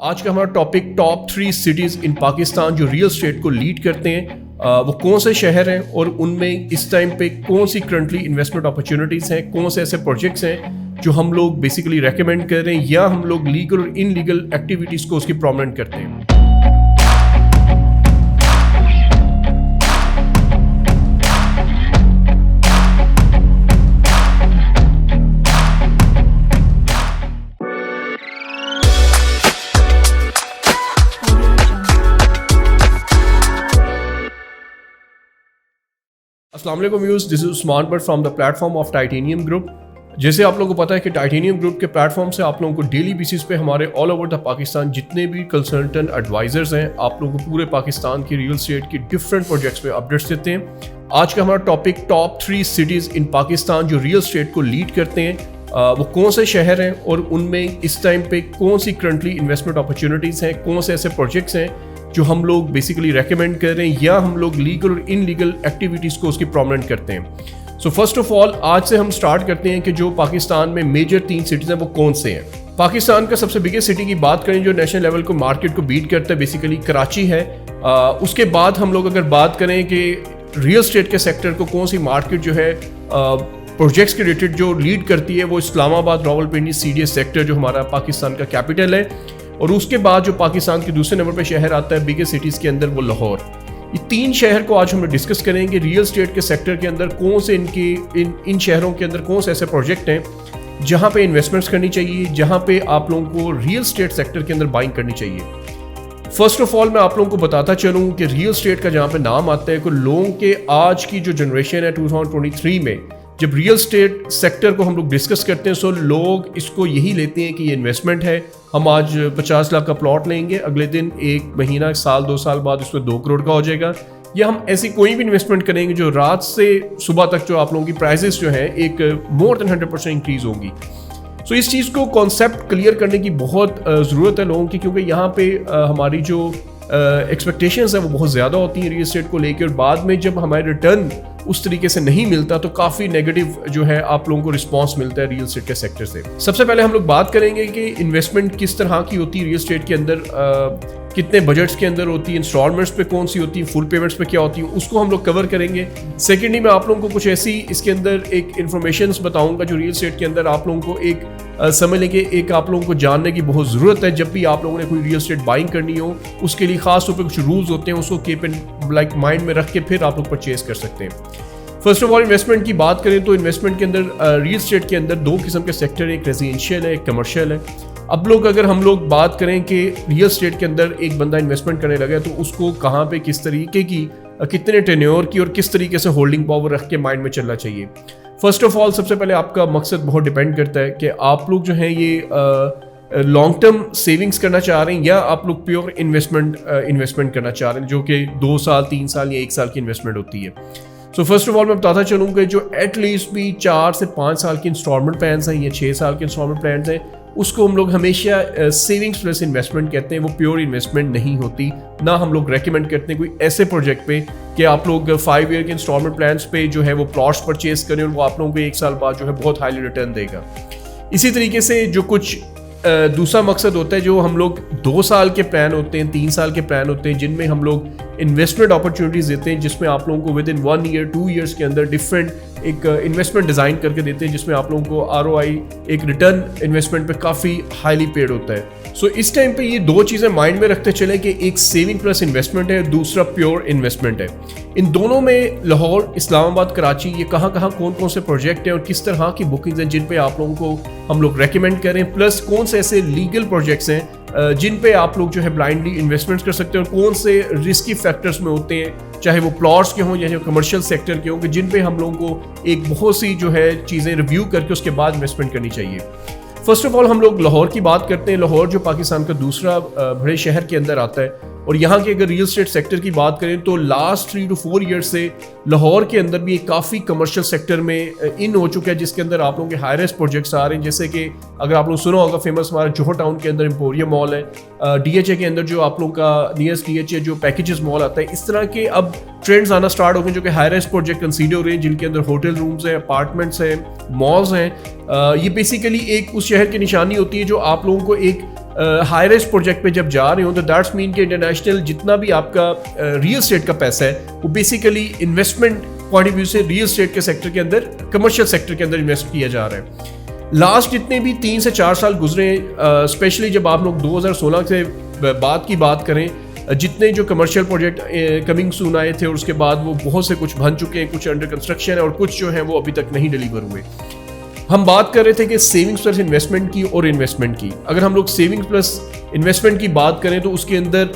आज का हमारा topic top 3 cities in Pakistan जो रियल एस्टेट को लीड करते हैं। वो कौन से शहर हैं और उनमें इस टाइम पे कौन सी करंटली इन्वेस्टमेंट अपॉर्चुनिटीज़ हैं, कौन से ऐसे प्रोजेक्ट्स हैं जो हम लोग बेसिकली रेकमेंड कर रहे हैं या हम लोग लीगल और इनलीगल एक्टिविटीज़ को उसकी प्रोमिनेंट करते हैं। अस्सलाम वालेकुम viewers, this is Usman but from the platform of titanium group. जैसे आप लोगों को पता है कि टाइटेनियम ग्रुप के प्लेटफॉर्म से आप लोगों को डेली बेसिस पे हमारे ऑल ओवर द पाकिस्तान जितने भी कंसल्टेंट एडवाइजर्स हैं, आप लोगों को पूरे पाकिस्तान की रियल एस्टेट की डिफरेंट प्रोजेक्ट्स पे अपडेट्स देते हैं। आज का हमारा topic top 3 cities in Pakistan जो रियल एस्टेट को लीड करते हैं। वो कौन से शहर हैं और उनमें इस टाइम पे कौन सी करंटली इन्वेस्टमेंट अपॉर्चुनिटीज़ हैं, कौन से ऐसे प्रोजेक्ट्स हैं जो हम लोग बेसिकली रेकमेंड कर रहे हैं या हम लोग लीगल और इनलीगल एक्टिविटीज़ को उसकी प्रोमिनेंट करते हैं। सो फर्स्ट ऑफ ऑल आज से हम स्टार्ट करते हैं कि जो पाकिस्तान में मेजर 3 सिटीज़ हैं वो कौन से हैं। पाकिस्तान का सबसे बिगेस्ट सिटी की बात करें जो नेशनल लेवल को मार्केट को बीट करता है, बेसिकली कराची है। उसके बाद हम लोग अगर बात करें कि रियल एस्टेट के सेक्टर को कौन सी मार्केट जो है प्रोजेक्ट्स के रिलेटेड जो लीड करती है, वो इस्लामाबाद, रावलपिंडी, CDS सेक्टर जो हमारा पाकिस्तान का कैपिटल है। और उसके बाद जो पाकिस्तान के दूसरे नंबर पे शहर आता है बिगेस्ट सिटीज़ के अंदर, वो लाहौर। ये 3 शहर को आज हम डिस्कस करेंगे। रियल एस्टेट के सेक्टर के अंदर कौन से इन शहरों के अंदर कौन से ऐसे प्रोजेक्ट हैं जहाँ पे इन्वेस्टमेंट्स करनी चाहिए, जहाँ पे आप लोगों को रियल एस्टेट सेक्टर के अंदर बाइंग करनी चाहिए। फर्स्ट ऑफ ऑल मैं आप लोगों को बताता चलूँ कि रियल एस्टेट का जहाँ पे नाम आता है कि लोगों के आज की जो जनरेशन है 2023 में जब रियल एस्टेट सेक्टर को हम लोग डिस्कस करते हैं, सो लोग इसको यही लेते हैं कि ये इन्वेस्टमेंट है। हम आज 50 लाख का प्लॉट लेंगे, अगले दिन 1 महीना, साल 2 साल बाद उसमें 2 करोड़ का हो जाएगा। या हम ऐसी कोई भी इन्वेस्टमेंट करेंगे जो रात से सुबह तक जो आप लोगों की प्राइसेस जो है एक मोर देन 100% इंक्रीज होगी। सो इस चीज़ को कॉन्सेप्ट क्लियर करने की बहुत ज़रूरत है लोगों की, क्योंकि यहाँ पे हमारी जो एक्सपेक्टेशंस है वो बहुत ज़्यादा होती हैं रियल एस्टेट को लेकर, और बाद में जब हमारे रिटर्न उस तरीके से नहीं मिलता तो काफ़ी नेगेटिव जो है आप लोगों को रिस्पांस मिलता है रियल एस्टेट के सेक्टर से। सबसे पहले हम लोग बात करेंगे कि इन्वेस्टमेंट किस तरह की होती है रियल एस्टेट के अंदर, कितने बजट्स के अंदर होती है, इंस्टॉलमेंट्स पे कौन सी होती है, फुल पेमेंट्स पे क्या होती है, उसको हम लोग कवर करेंगे। सेकेंडली मैं आप लोगों को कुछ ऐसी इसके अंदर एक इन्फॉर्मेशन बताऊंगा जो रियल एस्टेट के अंदर आप लोगों को एक समझ लें कि एक आप लोगों को जानने की बहुत ज़रूरत है। जब भी आप लोगों ने कोई रियल एस्टेट बाइंग करनी हो, उसके लिए खास तौर पर कुछ रूल्स होते हैं, उसको कीप इन माइंड में रख के फिर आप लोग परचेज कर सकते हैं। फर्स्ट ऑफ ऑल इन्वेस्टमेंट की बात करें तो इन्वेस्टमेंट के अंदर रियल एस्टेट के अंदर 2 किस्म के सेक्टर है, एक रेजिडेंशियल है, एक कमर्शियल है। अब अगर हम लोग बात करें कि रियल एस्टेट के अंदर एक बंदा इन्वेस्टमेंट करने लगा है तो उसको कहाँ पे किस तरीके की कितने टेन्योर की और किस तरीके से होल्डिंग पावर रख के माइंड में चलना चाहिए। फर्स्ट ऑफ ऑल सबसे पहले आपका मकसद बहुत डिपेंड करता है कि आप लोग जो हैं ये लॉन्ग टर्म सेविंग्स करना चाह रहे हैं या आप लोग प्योर इन्वेस्टमेंट करना चाह रहे हैं, जो कि 2 साल 3 साल या 1 साल की इन्वेस्टमेंट होती है। सो फर्स्ट ऑफ ऑल मैं बताता चलूँ कि जो एटलीस्ट भी 4 से 5 साल के इंस्टॉलमेंट प्लान्स हैं या 6 साल के इंस्टॉलमेंट प्लान्स हैं, उसको हम लोग हमेशा सेविंग्स प्लस इन्वेस्टमेंट कहते हैं। वो प्योर इन्वेस्टमेंट नहीं होती। ना हम लोग रेकमेंड करते हैं कोई ऐसे प्रोजेक्ट पे कि आप लोग 5 ईयर के इंस्टॉलमेंट प्लान्स पे जो है वो प्लॉट्स परचेज करें और वो आप लोगों को 1 साल बाद जो है बहुत हाईली रिटर्न देगा। इसी तरीके से जो कुछ दूसरा मकसद होता है, जो हम लोग 2 साल के प्लान होते हैं, 3 साल के प्लान होते हैं, जिनमें हम लोग इन्वेस्टमेंट अपॉर्चुनिटीज़ देते हैं, जिसमें आप लोगों को विद इन 1 ईयर 2 ईयर्स के अंदर डिफरेंट एक इन्वेस्टमेंट डिज़ाइन करके देते हैं, जिसमें आप लोगों को ROI एक रिटर्न इन्वेस्टमेंट पे काफ़ी हाईली पेड होता है। सो इस टाइम पे ये 2 चीज़ें माइंड में रखते चले कि एक सेविंग प्लस इन्वेस्टमेंट है, दूसरा प्योर इन्वेस्टमेंट है। इन दोनों में लाहौर, इस्लामाबाद, कराची, ये कहाँ कौन कौन से प्रोजेक्ट हैं और किस तरह की बुकिंग्स हैं जिन पे आप लोगों को हम लोग रेकमेंड करें, प्लस कौन से ऐसे लीगल प्रोजेक्ट्स हैं जिन पे आप लोग जो है ब्लाइंडली इन्वेस्टमेंट्स कर सकते हैं, और कौन से रिस्की फैक्टर्स में होते हैं, चाहे वो प्लॉट्स के हों या कमर्शियल सेक्टर के हों, कि जिन पे हम लोगों को एक बहुत सी जो है चीज़ें रिव्यू करके उसके बाद इन्वेस्टमेंट करनी चाहिए। फर्स्ट ऑफ ऑल हम लोग लाहौर की बात करते हैं। लाहौर जो पाकिस्तान का दूसरा बड़े शहर के अंदर आता है, और यहाँ के अगर रियल एस्टेट सेक्टर की बात करें तो लास्ट 3 to 4 ईयर्स से लाहौर के अंदर भी काफ़ी कमर्शियल सेक्टर में इन हो चुका है, जिसके अंदर आप लोगों के हाई राइज प्रोजेक्ट्स आ रहे हैं। जैसे कि अगर आप लोग सुना होगा, फेमस हमारा जोहर टाउन के अंदर एम्पोरियम मॉल है, DHA के अंदर जो आप लोगों का नियरेस्ट DHA जो पैकेजेस मॉल आता है, इस तरह के अब ट्रेंड्स आना स्टार्ट हो गए जो कि हाई राइज प्रोजेक्ट कंसीडर हो रहे हैं, जिनके अंदर होटल रूम्स हैं, अपार्टमेंट्स हैं, मॉल्स हैं, ये बेसिकली एक उस शहर की निशानी होती है जो आप लोगों को एक हाई रिस्क प्रोजेक्ट पे जब जा रहे हो तो दैट्स मीन कि इंटरनेशनल जितना भी आपका रियल एस्टेट का पैसा है वो basically investment point of view से रियल एस्टेट के सेक्टर के अंदर, कमर्शियल सेक्टर के अंदर इन्वेस्ट किया जा रहा है। लास्ट जितने भी 3 से 4 साल गुजरे, स्पेशली जब आप लोग 2016 से बाद की बात करें, जितने जो कमर्शियल प्रोजेक्ट कमिंग सून आए थे और उसके बाद वो बहुत से कुछ बन चुके हैं, कुछ अंडर कंस्ट्रक्शन है और कुछ जो है वो अभी तक नहीं डिलीवर हुए। हम बात कर रहे थे कि सेविंग्स प्लस इन्वेस्टमेंट की और इन्वेस्टमेंट की। अगर हम लोग सेविंग्स प्लस इन्वेस्टमेंट की बात करें तो उसके अंदर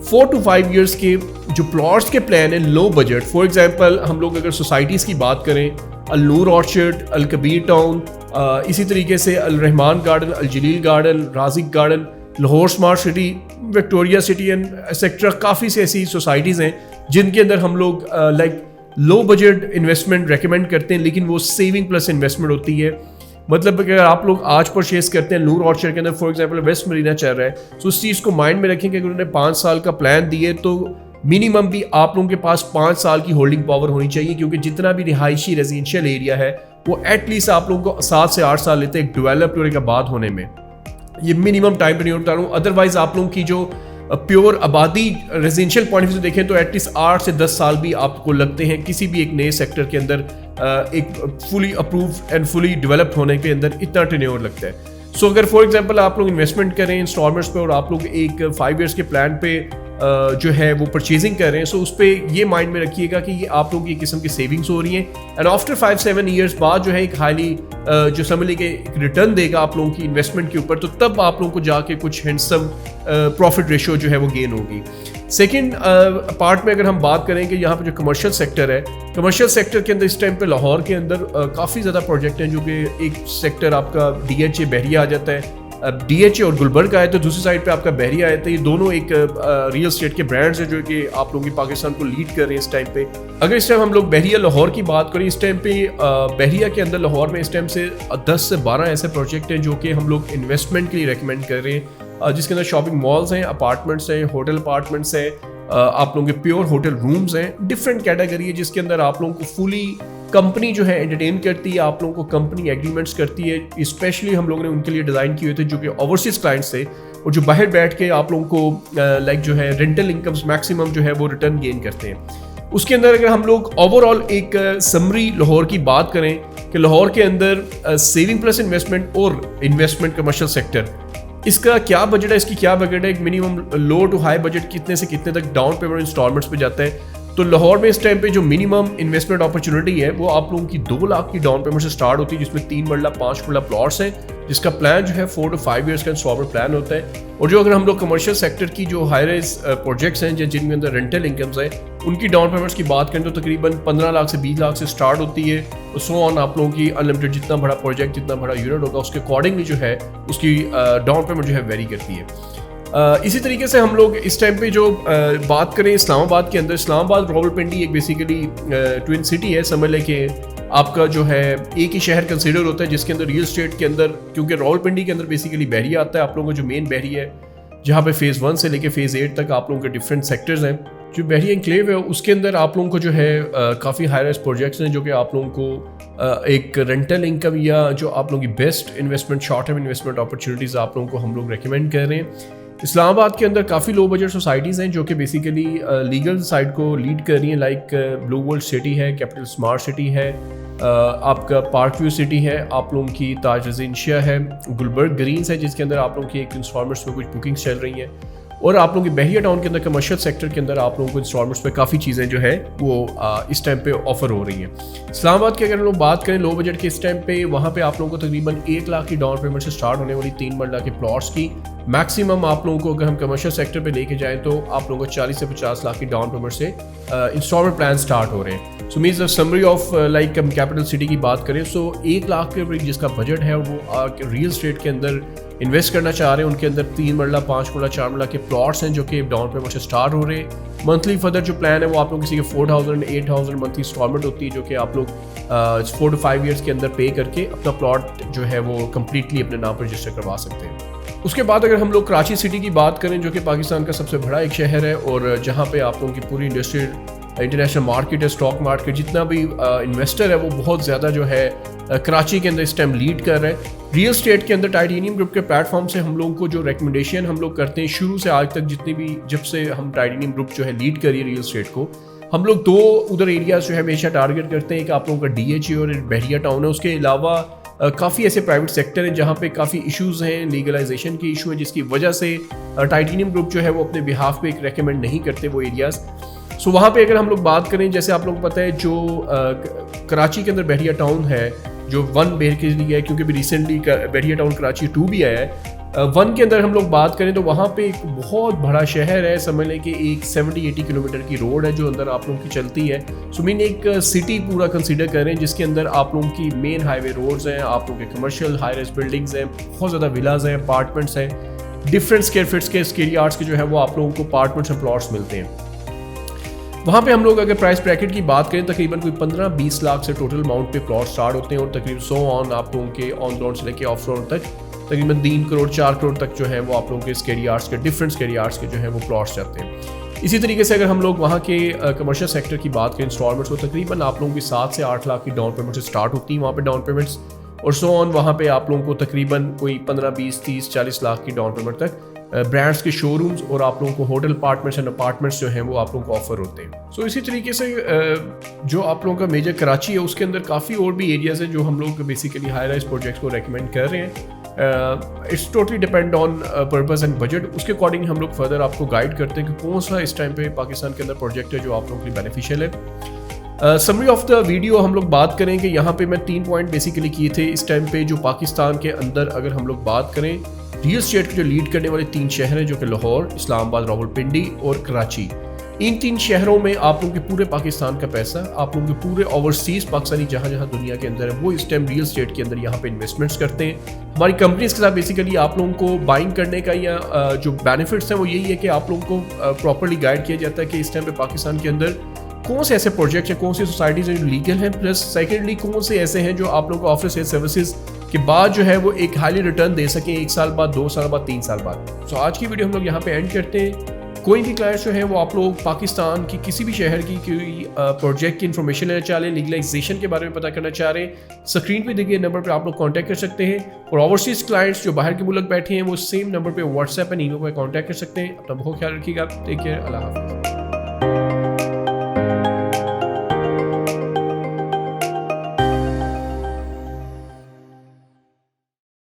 4 to 5 ईयर्स के जो प्लॉट्स के प्लान है लो बजट, फॉर एग्जांपल हम लोग अगर सोसाइटीज़ की बात करें, अल नूर ऑर्चर्ड, अल कबीर टाउन, इसी तरीके से Al Rahman garden, Al Jalil garden, Raziq garden, Lahore smart city, Victoria city and etcetera, काफ़ी से ऐसी सोसाइटीज़ हैं जिनके अंदर हम लोग like low budget investment recommend करते हैं, लेकिन वो सेविंग प्लस इन्वेस्टमेंट होती है। मतलब अगर आप लोग आज परचेज करते हैं नूर ऑर्चर्ड के अंदर, फॉर एग्जांपल वेस्ट मरीना चल रहा है, तो उस चीज़ को माइंड में रखें कि अगर उन्होंने 5 साल का प्लान दिए तो मिनिमम भी आप लोगों के पास 5 साल की होल्डिंग पावर होनी चाहिए, क्योंकि जितना भी रिहायशी रेजिडेंशियल एरिया है वो एटलीस्ट आप लोगों को 7 से 8 साल लेते हैं डेवलप्ड होने के बाद होने में। ये मिनिमम टाइम पीरियड बता रहा हूँ। अदरवाइज आप लोगों की जो प्योर आबादी रेजिडेंशियल पॉइंट से देखें तो एटलीस्ट 8 से 10 साल भी आपको लगते हैं किसी भी एक नए सेक्टर के अंदर एक fully approve and fully developed होने के अंदर इतना टेन्योर लगता है। सो अगर फॉर एग्जांपल आप लोग इन्वेस्टमेंट करें इंस्टॉलमेंट्स पे और आप लोग एक 5 ईयर्स के प्लान पे जो है वो परचेजिंग कर रहे हैं, सो उस पर ये माइंड में रखिएगा कि ये आप लोगों की किस्म की सेविंग्स हो रही हैं एंड आफ्टर 5-7 ईयर्स बाद जो है एक हाईली जो समझ लीजिए एक रिटर्न देगा आप लोगों की इन्वेस्टमेंट के ऊपर, तो तब आप लोगों को जाके कुछ हैंडसम प्रॉफिट रेशियो जो है वो गेन होगी। सेकेंड पार्ट में अगर हम बात करें कि यहाँ पे जो कमर्शियल सेक्टर है, कमर्शियल सेक्टर के अंदर इस टाइम पे लाहौर के अंदर काफ़ी ज़्यादा प्रोजेक्ट हैं, जो कि एक सेक्टर आपका DHA बहरिया आ जाता है, DHA और गुलबर्ग आए तो दूसरी साइड पे आपका बहरिया आया था। ये दोनों एक रियल एस्टेट के ब्रांड्स हैं जो कि आप लोगों की पाकिस्तान को लीड कर रहे हैं इस टाइम पे। अगर इस टाइम हम लोग बहरिया लाहौर की बात करें, इस टाइम पे बहरिया के अंदर लाहौर में इस टाइम से 10 से 12 ऐसे प्रोजेक्ट हैं जो कि हम लोग इन्वेस्टमेंट के लिए रिकमेंड कर रहे हैं, जिसके अंदर शॉपिंग मॉल्स हैं, अपार्टमेंट्स हैं, होटल अपार्टमेंट्स हैं, आप लोगों के प्योर होटल रूम्स हैं, डिफरेंट कैटेगरी है जिसके अंदर आप लोगों को फुली कंपनी जो है एंटरटेन करती है, आप लोगों को कंपनी एग्रीमेंट्स करती है। स्पेशली हम लोगों ने उनके लिए डिज़ाइन किए थे जो कि ओवरसीज क्लाइंट्स थे और जो बाहर बैठ के आप लोगों को लाइक जो है रेंटल इनकम्स मैक्सिमम जो है वो रिटर्न गेन करते हैं। उसके अंदर अगर हम लोग ओवरऑल एक समरी लाहौर की बात करें कि लाहौर के अंदर सेविंग प्लस इन्वेस्टमेंट और इन्वेस्टमेंट कमर्शियल सेक्टर, इसका क्या बजट है, इसकी क्या बजट है, एक minimum low to high budget कितने से कितने तक डाउन पेमेंट इंस्टॉलमेंट्स पे जाता है। तो लाहौर में इस टाइम पे जो मिनिमम इन्वेस्टमेंट अपॉर्चुनिटी है वो आप लोगों की 2 लाख की डाउन पेमेंट से स्टार्ट होती है, जिसमें 3 मरला 5 मरला प्लॉट्स हैं, जिसका प्लान जो है 4 to 5 ईयर्स का इंस्टॉलमेंट प्लान होता है। और जो अगर हम लोग कमर्शियल सेक्टर की जो हाई राइज प्रोजेक्ट्स हैं जिनके अंदर रेंटल इनकम्स हैं, उनकी डाउन पेमेंट्स की बात करें तो तकरीबन 15 लाख से 20 लाख से स्टार्ट होती है। तो सो ऑन आप लोगों की अनलिमिटेड जितना बड़ा प्रोजेक्ट, जितना बड़ा यूनिट होगा उसके अकॉर्डिंगली जो है उसकी डाउन पेमेंट जो है वेरी करती है। इसी तरीके से हम लोग इस टाइम पे जो बात करें इस्लामाबाद के अंदर, इस्लामाबाद रावलपिंडी एक बेसिकली ट्विन सिटी है, समझ लें कि आपका जो है एक ही शहर कंसीडर होता है जिसके अंदर रियल स्टेट के अंदर, क्योंकि रावलपिंडी के अंदर बेसिकली बहरिया आता है, आप लोगों को जो मेन बहरिया है जहाँ पे फेज़ 1 से लेके फेज़ 8 तक आप लोगों के डिफरेंट सेक्टर्स हैं। जो बहरिया इंक्लेव है उसके अंदर आप लोगों को जो है काफ़ी हाई राइज प्रोजेक्ट्स हैं जो कि आप लोगों को एक रेंटल इनकम या जो आप लोगों की best investment short term investment opportunities आप लोगों को हम लोग रिकमेंड कर रहे हैं। इस्लामाबाद के अंदर काफ़ी लो बजट सोसाइटीज़ हैं जो कि बेसिकली लीगल साइड को लीड कर रही हैं, लाइक ब्लू वर्ल्ड सिटी है, कैपिटल स्मार्ट सिटी है, आपका पार्क व्यू सिटी है, आप लोगों की ताज रेजिडेंशिया है, गुलबर्ग ग्रीन्स है जिसके अंदर आप लोगों की एक इंस्टॉलमेंट्स में कुछ बुकिंग्स चल रही हैं, और आप लोगों की बहरिया टाउन के अंदर कमर्शियल सेक्टर के अंदर आप लोगों को इंस्टॉलमेंट्स पे काफ़ी चीज़ें जो है वो इस टाइम पे ऑफर हो रही हैं। इस्लामाबाद की अगर लोग बात करें लो बजट के इस टाइम पे, वहाँ पे आप लोगों को तकरीबन 1 लाख की डाउन पेमेंट से स्टार्ट होने वाली 3 मरला के प्लॉट्स की मैक्सिमम आप लोगों को अगर हम कमर्शियल सेक्टर पे लेके जाएं तो आप लोगों को 40 से 50 लाख की डाउन पेमेंट से इंस्टॉलमेंट प्लान स्टार्ट हो रहे हैं। So means summary of like हम कैपिटल सिटी की बात करें, सो 1 लाख के जिसका बजट है वो रियल स्टेट के अंदर इन्वेस्ट करना चाह रहे हैं, उनके अंदर 3 मरला 5 मरला 4 मरला के प्लॉट्स हैं जो कि डाउन पेमेंट से स्टार्ट हो रहे हैं। मंथली फर्दर जो प्लान है वो आप लोग किसी के 4000 8000 मंथली इंस्टॉलमेंट होती है जो कि आप लोग 4 to 5 ईयर्स के अंदर पे करके अपना प्लॉट जो है वो कम्प्लीटली अपने नाम पर रजिस्टर करवा सकते हैं। उसके बाद अगर हम लोग कराची सिटी की बात करें जो कि पाकिस्तान का सबसे बड़ा एक शहर है और जहाँ पे आप लोगों की पूरी इंडस्ट्रियल इंटरनेशनल मार्केट है, स्टॉक मार्केट, जितना भी इन्वेस्टर है वो बहुत ज़्यादा जो है कराची के अंदर इस टाइम लीड कर रहे हैं। रियल स्टेट के अंदर टाइटेनियम ग्रुप के प्लेटफॉर्म से हम लोगों को जो रिकमेंडेशन हम लोग करते हैं शुरू से आज तक, जितनी भी जब से हम टाइटेनियम ग्रुप जो है लीड करिए रियल स्टेट को, हम लोग 2 उधर एरियाज जो है हमेशा टारगेट करते हैं। एक आप लोगों का DHA और बहरिया टाउन है। उसके अलावा काफ़ी ऐसे प्राइवेट सेक्टर हैं जहाँ पे काफ़ी इश्यूज़ हैं, लीगलाइजेशन के इशू हैं, जिसकी वजह से टाइटेनियम ग्रुप जो है वो अपने बिहाफ पे एक रेकमेंड नहीं करते वो एरियाज़। सो वहाँ पे अगर हम लोग बात करें, जैसे आप लोगों को पता है जो कराची के अंदर बहरिया टाउन है जो 1 बेर के लिए है, क्योंकि अभी रिसेंटली बहरिया टाउन कराची 2 भी आया है। 1 के अंदर हम लोग बात करें तो वहाँ पे एक बहुत बड़ा शहर है, समझ लें कि एक 70-80 किलोमीटर की रोड है जो अंदर आप लोगों की चलती है। सो मीन एक सिटी पूरा कंसीडर करें जिसके अंदर आप लोगों की मेन हाईवे रोड्स हैं, आप लोगों के कमर्शियल हाई राइज बिल्डिंग्स हैं, बहुत ज़्यादा विलाज हैं, अपार्टमेंट्स हैं, डिफरेंट स्क्वायर फीट्स के स्क्वायर यार्ड्स के जो है वो आप लोगों को अपार्टमेंट्स और प्लॉट्स मिलते हैं। वहाँ पे हम लोग अगर प्राइस ब्रैकेट की बात करें, तकरीबन कोई 15-20 लाख से टोटल अमाउंट पे प्लॉट स्टार्ट होते हैं और तकरीबन 100 ऑन आप लोगों के ऑन ग्राउंड से लेके ऑफ ग्राउंड तक तकरीबन 3 करोड़ 4 करोड़ तक जो है वो आप लोगों के स्क्वायर यार्ड्स के डिफरेंट स्क्वायर यार्ड्स के जो है वो प्लॉट्स जाते हैं। इसी तरीके से अगर हम लोग वहाँ के कमर्शियल सेक्टर की बात करें इंस्टॉलमेंट्स, तो तकरीबन आप लोगों की 7 से 8 लाख की डाउन पेमेंट से स्टार्ट होती है वहाँ पे डाउन पेमेंट्स, और 100 ऑन वहाँ पे आप लोगों को तकरीबन कोई 15-20-30-40 लाख की डाउन पेमेंट तक ब्रांड्स के शोरूम्स और आप लोगों को होटल अपार्टमेंट्स एंड अपार्टमेंट्स जो हैं वो आप लोगों को ऑफर होते हैं। सो इसी तरीके से जो आप लोगों का मेजर कराची है उसके अंदर काफ़ी और भी एरियाज़ हैं जो हम लोग बेसिकली हाई राइज प्रोजेक्ट्स को रेकमेंड कर रहे हैं। It's totally depend on purpose and budget, उसके अकॉर्डिंग हम लोग फर्दर आपको गाइड करते हैं कि कौन सा इस टाइम पे पाकिस्तान के अंदर प्रोजेक्ट है जो आप लोगों के लिए बेनिफिशियल है। समरी ऑफ द वीडियो हम लोग बात करें कि यहाँ पे मैं 3 पॉइंट बेसिकली किए थे इस टाइम पे जो पाकिस्तान के अंदर अगर हम लोग बात करें रियल स्टेट के जो लीड करने वाले 3 शहर हैं जो कि लाहौर, इस्लामाबाद, रावलपिंडी और कराची। इन 3 शहरों में आप लोगों के पूरे पाकिस्तान का पैसा, आप लोगों के पूरे ओवरसीज पाकिस्तानी जहाँ जहाँ दुनिया के अंदर है वो इस टाइम रियल स्टेट के अंदर यहाँ पे इन्वेस्टमेंट्स करते हैं। हमारी कंपनीज के साथ बेसिकली आप लोगों को बाइंग करने का या जो बेनिफिट्स हैं वो यही है कि आप लोगों को प्रॉपरली गाइड किया जाता है कि इस टाइम पे पाकिस्तान के अंदर कौन से ऐसे प्रोजेक्ट हैं, कौन सी सोसाइटीज हैं जो लीगल हैं, प्लस सेकेंडली कौन से ऐसे हैं जो आप लोगों को ऑफर सेल सर्विसेज के बाद जो है वो एक हाईली रिटर्न दे सकें 1 साल बाद, 2 साल बाद, 3 साल बाद। सो आज की वीडियो हम लोग यहाँ पे एंड करते हैं। कोई भी क्लाइंट जो है वो आप लोग पाकिस्तान की किसी भी शहर की कोई प्रोजेक्ट की इन्फॉर्मेशन लेना चाह रहे हैं, लीगलाइजेशन के बारे में पता करना चाह रहे हैं, स्क्रीन पे दिए गए नंबर पे आप लोग कांटेक्ट कर सकते हैं। और ओवरसीज क्लाइंट्स जो बाहर के मुल्क बैठे हैं वो सेम नंबर पे व्हाट्सएप एंड ईमेल पर कांटेक्ट कर सकते हैं। अपना बहुत ख्याल रखिएगा। Take care. अल्लाह हाफिज़।